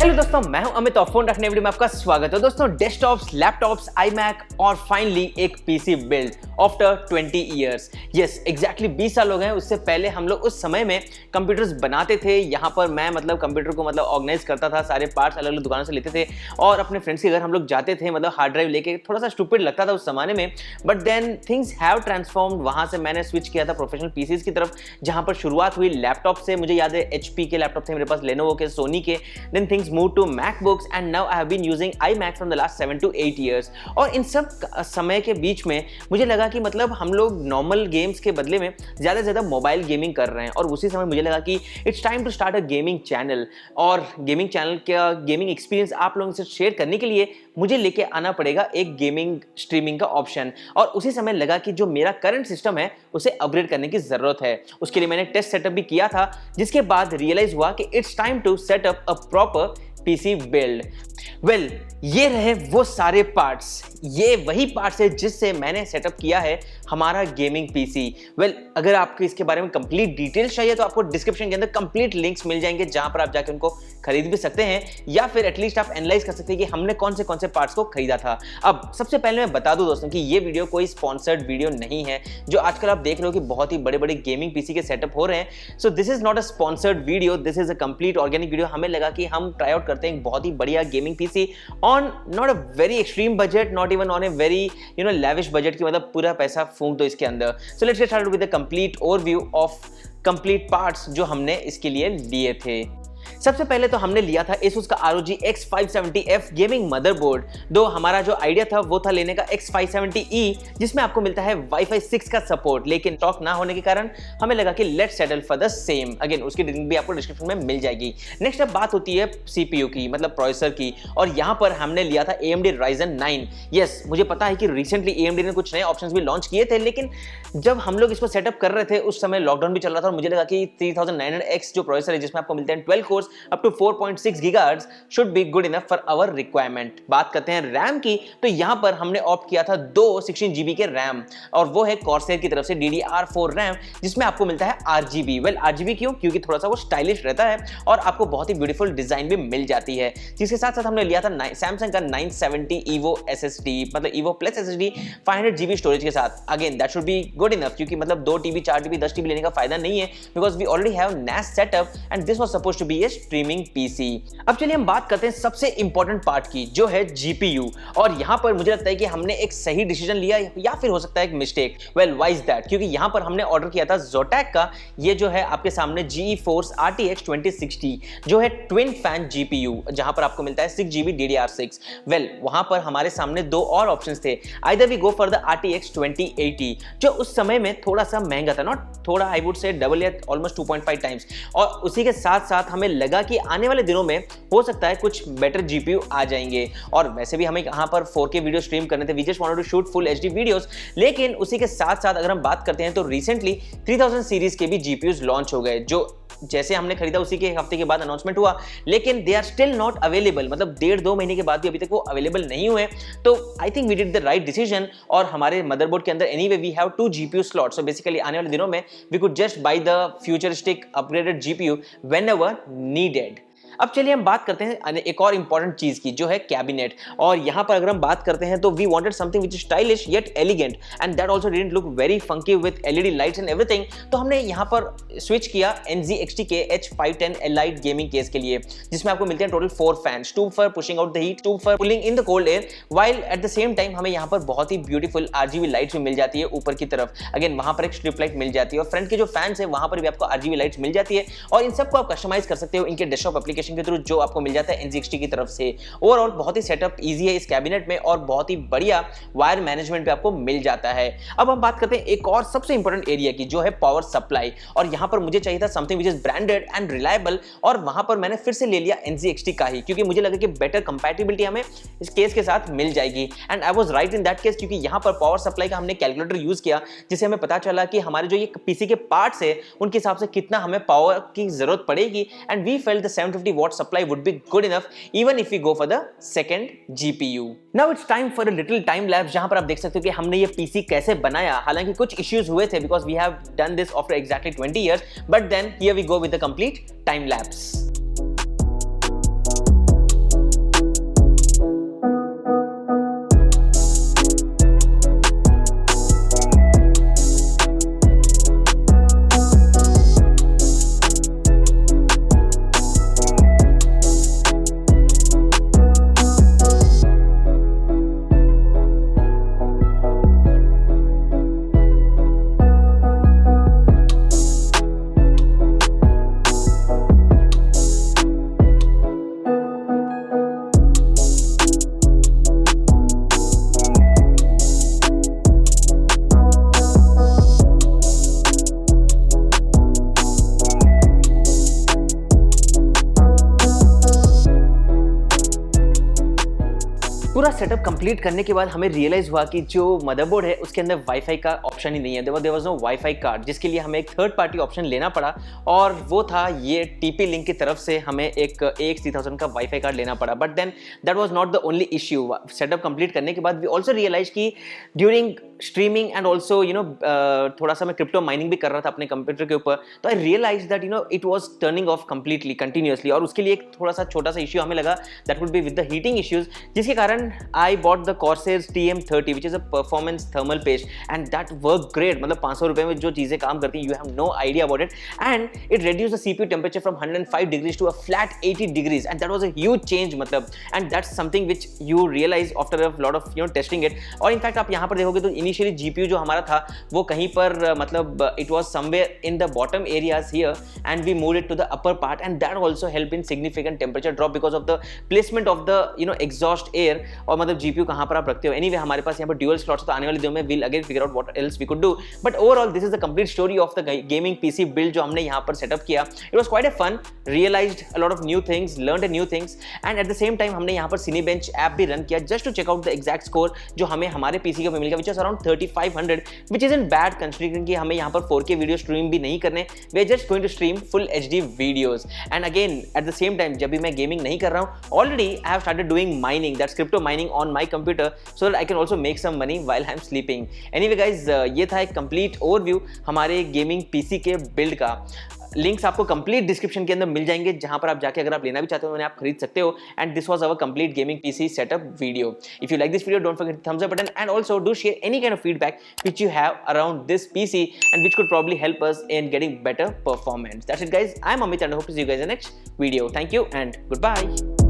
Hello दोस्तों, मैं हूं अमित और फोन रखने वीडियो में आपका स्वागत है। दोस्तों, डेस्कटॉप्स, लैपटॉप्स, iMac और फाइनली एक PC build after 20 years. Yes, exactly 20 साल हो गए हैं। उससे पहले हम लोग उस समय में कंप्यूटर्स बनाते थे। यहाँ पर मैं कंप्यूटर को ऑर्गेनाइज करता था, सारे पार्ट्स अलग अलग दुकानों से लेते थे और अपने फ्रेंड्स के घर हम लोग जाते थे, हार्ड ड्राइव लेके। थोड़ा सा स्टूपिड लगता था उस जमाने में, but then things have transformed. वहां से मैंने स्विच किया था प्रोफेशनल पीसीज की तरफ, जहां पर शुरुआत हुई लैपटॉप से। मुझे याद है HP के लैपटॉप थे मेरे पास, लेनोवो के, सोनी के। Then things moved to MacBooks and now I have been using iMac from the last 7 to 8 years। और इन सब समय के बीच में मुझे लगा कि हम लोग नॉर्मल गेम्स के बदले में ज़्यादा से ज़्यादा मोबाइल गेमिंग कर रहे हैं। और उसी समय मुझे लगा कि it's time to start a gaming channel. और गेमिंग चैनल का गेमिंग एक्सपीरियंस आप लोगों से शेयर करने के लिए मुझे लेके आना पड़ेगा एक गेमिंग स्ट्रीमिंग का ऑप्शन। और उसी समय लगा कि जो मेरा करंट सिस्टम है उसे अपग्रेड करने की ज़रूरत है। उसके लिए मैंने टेस्ट सेटअप भी किया था, जिसके बाद रियलाइज हुआ कि it's time to set up a proper PC build. Well, ये रहे वो सारे पार्ट्स। ये वही पार्ट्स है जिससे मैंने सेटअप किया है हमारा गेमिंग पीसी। वेल, अगर आपको इसके बारे में कंप्लीट डिटेल्स चाहिए तो आपको डिस्क्रिप्शन के अंदर कंप्लीट लिंक्स मिल जाएंगे, जहां पर आप जाकर उनको खरीद भी सकते हैं, या फिर एटलीस्ट आप एनालाइज कर सकते हैं कि हमने कौन से पार्ट्स को खरीदा था। अब सबसे पहले मैं बता दूं दोस्तों कि ये वीडियो कोई स्पॉन्सर्ड वीडियो नहीं है। जो आजकल आप देख रहे हो कि बहुत ही बड़े बड़े गेमिंग पीसी के सेटअप हो रहे हैं, so this is not a sponsored video, this is a complete organic video. हमें लगा कि हम ट्राई आउट करते हैं एक बहुत ही बढ़िया gaming PC on not a very extreme budget, not even on a very lavish budget की, पूरा पैसा फूंक दो इसके अंदर। So let's get started with the complete overview of complete parts जो हमने इसके लिए लिए थे। सबसे पहले तो हमने लिया था Asus का ROG X570F गेमिंग मदरबोर्ड। दो हमारा जो आइडिया था वो था लेने का X570E, जिसमें आपको मिलता है Wi-Fi 6 का सपोर्ट, लेकिन स्टॉक ना होने के कारण हमें लगा कि let's settle for the same. Again उसकी लिंक भी आपको डिस्क्रिप्शन में मिल जाएगी। नेक्स्ट अब बात होती है CPU की, प्रोसेसर की, और यहाँ पर हमने लिया था AMD Ryzen 9। यस, मुझे पता है कि रिसेंटली AMD ने कुछ नए ऑप्शंस भी लॉन्च किए थे, लेकिन जब हम लोग इसको सेटअप कर रहे थे उस समय लॉकडाउन भी चल रहा था और मुझे लगा कि 3900X जो प्रोसेसर है, जिसमें आपको मिलते हैं 12 course up to 4.6 GHz should be good enough for our requirement। बात करते हैं रैम की, तो यहां पर हमने ऑप्ट किया था 2 16GB के रैम, और वो है Corsair की तरफ से DDR4 रैम, जिसमें आपको मिलता है RGB। वेल, RGB क्यों? क्योंकि थोड़ा सा वो स्टाइलिश रहता है और आपको बहुत ही ब्यूटीफुल डिजाइन भी मिल जाती है। जिसके साथ साथ हमने लिया था Samsung का 970 EVO SSD, EVO plus SSD 500GB storage के साथ। Again that should be good enough, क्योंकि 2 TB 4 TB 10 TB लेने का फायदा नहीं है, because we already have NAS setup and this was supposed to be a streaming PC. अब चलिए हम बात करते हैं सबसे इंपॉर्टेंट पार्ट की, जो है GPU। और यहां पर मुझे लगता है कि हमने एक सही डिसीजन लिया, या फिर हो सकता है एक mistake. Well, why is that? क्योंकि यहां पर हमने ऑर्डर किया था Zotac का, ये जो है आपके सामने GeForce RTX 2060, जो है ट्विन फैन GPU, जहां पर आपको मिलता है 6GB DDR6। वेल, वहां पर हमारे सामने दो और ऑप्शंस थे। Either we go for the RTX 2080, जो उस समय में थोड़ा सा महंगा था, नॉट थोड़ा, आई वुड से डबल या ऑलमोस्ट 2.5 टाइम्स। और उसी के साथ साथ हमें लगा कि आने वाले दिनों में हो सकता है कुछ बेटर GPU आ जाएंगे। और वैसे भी हमें यहाँ पर 4K वीडियो स्ट्रीम करने थे, we just wanted to shoot full HD videos. लेकिन उसी के साथ साथ अगर हम बात करते हैं तो रिसेंटली 3000 सीरीज के भी GPUs लॉन्च हो गए, जो जैसे हमने खरीदा उसी के हफ्ते के बाद अनाउंसमेंट हुआ, लेकिन they are still not available. 1.5-2 महीने के बाद भी अभी तक वो अवेलेबल नहीं हुए। तो I think we did the right decision. और हमारे मदरबोर्ड के अंदर anyway we have 2 GPU slot, so basically आने वाले दिनों में we could just buy the futuristic upgraded GPU whenever needed. अब चलिए हम बात करते हैं एक और इंपॉर्टेंट चीज की, जो है कैबिनेट। और यहां पर अगर हम बात करते हैं तो we wanted something which is stylish yet elegant, and that also didn't look very funky with LED lights and everything. तो हमने यहां पर स्विच किया NZXT के H510 Elite गेमिंग केस के लिए, जिसमें आपको मिलते हैं total 4 fans, 2 for pushing out the heat, 2 for pulling in the cold air, while at the same time हमें यहां पर बहुत ही ब्यूटीफुल RGB लाइट्स भी मिल जाती है ऊपर की तरफ। अगेन वहां पर एक स्ट्रिप लाइट मिल जाती है, और फ्रंट के जो फैंस है वहां पर भी आपको RGB लाइट्स मिल जाती है। और इन सबको आप कस्टमाइज कर सकते हो इनके डेस्कटॉप एप्लीकेशन के थ्रू, जो आपको मिल जाता है NZXT की तरफ से। ओवरऑल बहुत ही सेटअप इजी है इस कैबिनेट में, और बहुत ही बढ़िया वायर मैनेजमेंट भी आपको मिल जाता है। अब हम बात करते हैं एक और सबसे इंपॉर्टेंट एरिया की, जो है पावर सप्लाई। और यहां पर मुझे चाहिए था something which is branded and reliable, और वहां पर मैंने फिर से ले लिया NZXT का ही, क्योंकि मुझे लगा कि बेटर कंपैटिबिलिटी हमें इस केस के साथ मिल जाएगी। And I was right in that case, क्योंकि यहां पर पावर सप्लाई का हमने कैलकुलेटर यूज किया, जिससे हमें पता चला कि हमारे जो ये पीसी के पार्ट्स है उनके हिसाब से कितना हमें पावर की जरूरत पड़ेगी। And we felt the 750 watt supply would be good enough even if we go for the second GPU। Now it's time for a little time lapse, जहां पर आप देख सकते हो कि हमने ये PC कैसे बनाया। हालांकि कुछ issues हुए थे because we have done this after exactly 20 years, but then here we go with the complete time lapse। पूरा सेटअप कंप्लीट करने के बाद हमें रियलाइज हुआ कि जो मदरबोर्ड है उसके अंदर वाईफाई का ऑप्शन ही नहीं है। There was no wifi card, जिसके लिए हमें एक थर्ड पार्टी ऑप्शन लेना पड़ा और वो था ये टीपी लिंक की तरफ से हमें एक AX3000 का वाईफाई कार्ड लेना पड़ा। But then that was not the only issue. Setup complete करने के बाद वी ऑल्सो रियलाइज कि ड्यूरिंग स्ट्रीमिंग एंड ऑल्सो थोड़ा सा मैं क्रिप्टो माइनिंग भी कर रहा था अपने कंप्यूटर के ऊपर, तो I realize that it was turning off completely continuously. और उसके लिए एक थोड़ा सा छोटा सा इश्यू हमें लगा, that would be with the heating issues, जिसके कारण I bought the Corsair TM30 which is a performance thermal paste and that worked great। मतलब 500 रुपए में जो चीजें काम करती हैं, you have no idea about it, and it reduced the CPU temperature from 105 degrees to a flat 80 degrees and that was a huge change मतलब, and that's something which you realize after a lot of testing it। और in fact आप यहाँ पर देखोगे तो initially GPU जो हमारा था वो कहीं पर मतलब it was somewhere in the bottom areas here and we moved it to the upper part and that also helped in significant temperature drop because of the placement of the exhaust air। और मतलब GPU कहाँ पर आप रखते हो। Anyway हमारे पास यहाँ पर ड्यूअल स्लॉट्स, तो आने वाले दिनों में we'll again figure out what else we could do, but overall this is the complete story of the gaming PC build जो हमने यहाँ पर सेटअप किया। It was quite a fun, realized a lot of new things, learned a new things and at the same time हमने यहाँ पर Cinebench app भी run किया just to check out the exact score जो हमें हमारे PC के ऊपर मिल गया, which is around 3500, which isn't bad considering कि हमें यहाँ पर 4K वीडियो स्ट्रीम भी नहीं करने, we are just going to stream full HD videos and again at the same time जब भी मैं गेमिंग नहीं कर रहा हूँ, already I have started doing mining, that's crypto mining on my computer so that I can also make some money while I'm sleeping। Anyway guys, ये था एक complete overview हमारे गेमिंग PC के बिल्ड का। लिंक्स आपको complete description के अंदर मिल जाएंगे, जहां पर आप जाके अगर आप लेना भी चाहते हो उन्हें आप खरीद सकते हो। And this was our complete gaming PC setup video. If you like this video, don't forget thumbs up button and also do share any kind of feedback which you have around this PC and which could probably help us in getting better performance. That's it guys, I am Amit and hope to see you guys in next video. Thank you and good bye.